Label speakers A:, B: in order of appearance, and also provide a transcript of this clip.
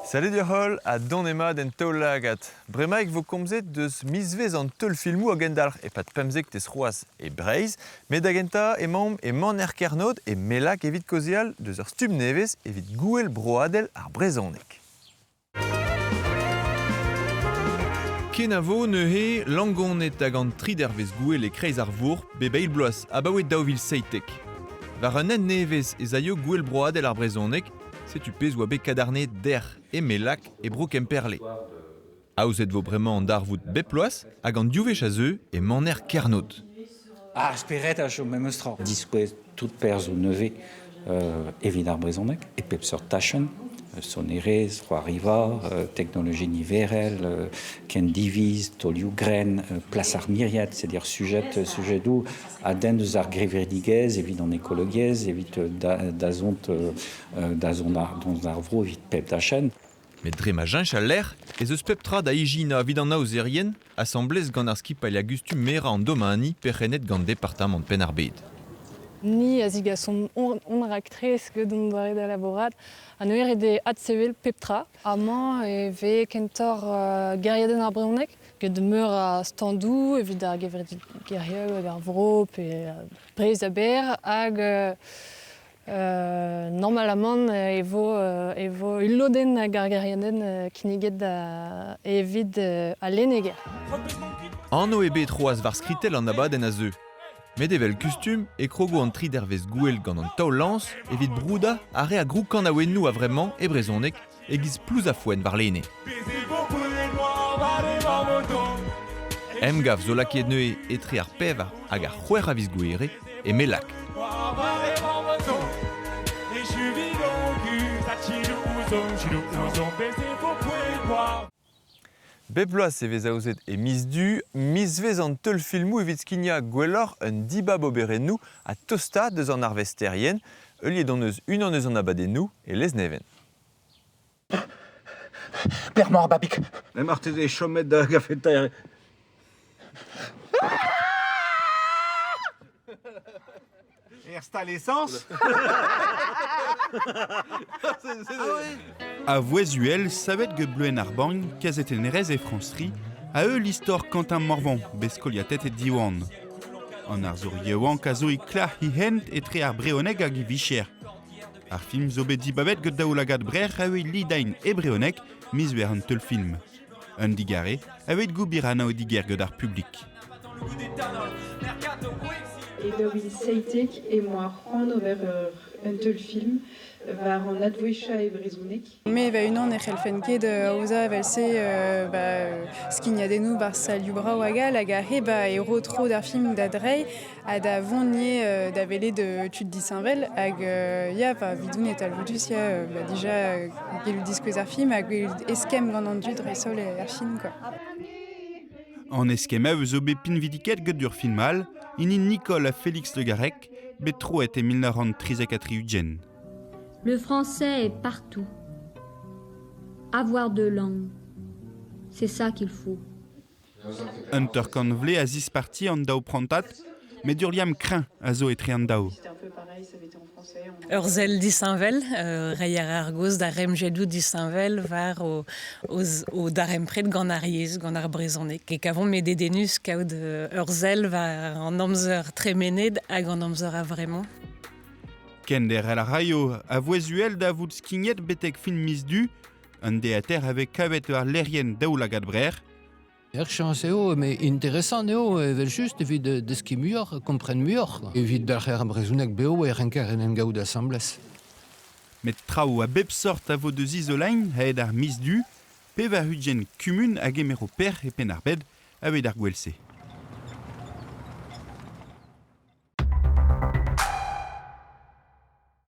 A: Salut de hol a donema den taoulagat. Bremaik vo komzet deus misvez an teul filmou a gendalc'h e pat pemzek tes roaz e breiz, met agenta e mamm e man er kernod e melak evit kozial deus ur stum nevez evit gouel broadel ar brezhoneg. Ken a vo neuhe langonet hag an tri dervez gouel e kreiz ar vour be beil bloaz a baouet daouvil seitek. Var an en nevez ez aio gouel broadel ar brezhoneg, setu pez oa bet kadarne der e melak e bro kemperle. Aouzet vo bremañ an darvout beploaz hag an diouvezh a zeu e maner kernod.
B: Speret a chom memestra. Diskouez tout perz o neuve evit ar brezhoneg e pep seurt tachen, sonerez, c'hoariva, technologie niverel, ken diviz, tolioù gren, plas ar miriad, c'est-à-dire sujet doù a den eus ar greverdigez, evit an ekologiez, evit da zont ar vro, evit pep tachen.
A: Met dre ma jench a l'air, ez eus pep tra da ijina vid an aozerien, assemblez gant ar skipal a gustum mera an domani perrenet gant departament Penarbed.
C: Ni a zig a son onrak trez ket don dare da laborat, an eur ede adsevel peptra. Amañ e ve kentor geriadenn ar brezhoneg, ket de meur a standou, evit ar geriadenn hag ar vro, pe brez a ber, hag normalement evo illodenn hag ar geriadenn kiniget da evit a lenneger.
A: Anno e bet roaz var skritel an abadenn a zeu. Met evel kustum e krogo an tri dervez gouel gant an taol lans evit brouda a re a grou kan a wennou a vremañ e brezhoneg e giz plouz a foen war lene. Emgav zo lakaet neue etre ar pevar hag ar c'hwer a viz gouere e melak. Beploaz e vez aouzet e miz du, miz vez an teul filmou evit skinia gwelloc'h un dibab oberennou a tosta deus an arvesterien, euliet on eus un an eus an abadennou e lez neven.
D: Per-mor, babik.
E: Emarte e chomet da gafeta.
D: Ersta l'essence.
F: A Voezuel, savet ge bleuen ar bank, kazet en erez e Franceri, a eux l'histor Quentin Morvan, beskoliatet et diwan. An ar zour yeouan kazo i klar hi hent etre ar brehoneg hag i vicher. Ar film zo bet dibabet ge daoulagat brer a eux lidain e brehoneg, miz wer an teul film. Un digare, a eux goubir an ao diger ge d'ar publik.
G: Et daouvil seitek e moa c'hoant over un teul film war an advoecha e brezhoneg.
H: Me va unan e c'hellfen ket aouza velse skignadennou bar salioù brao agal hag a he e rotro d'ar film da drei a da vonnie da vele de tud disañvel hag ya vidoun et alvodus ya dija gelou diskouez ar film hag eskem gant an dud resol ar film quoi.
F: An eskema eus zo bet pinvidiket get dur filmal, ini Nicole a Félix Le Garec, bet troet e 1934 ugent.
I: Le français est partout. Avoir deux langues, c'est ça qu'il faut.
F: Hunter kan vle a zis parti an dao prantat, met dur liam kreñ a zo etre an dao.
G: C'était un peu pareil, ça avait été en français.
J: Urzel disañvel, reier ar goz da remjedou disañvel var o darempred gant ar yez, gant ar brezhoneg. E kavon met dedenus kaout urzel var an amzer tremened hag an amzer a vremañ.
F: Ken der el raio a Voezuel da vout skignet betek film miz du, un deater avec kavet ar lerien daoulagat brer,
K: Er chans eo, mais intéressant eo, evel just evit deus ket muioc'h, kompren muioc'h. Evit d'ar brezhoneg beo e renker en gaout assemblez.
F: met trao a bep sort a vo deus izolain a ed ar miz du, pe va ugent kumun hag emero per e Penarbed a vet ar gwelse.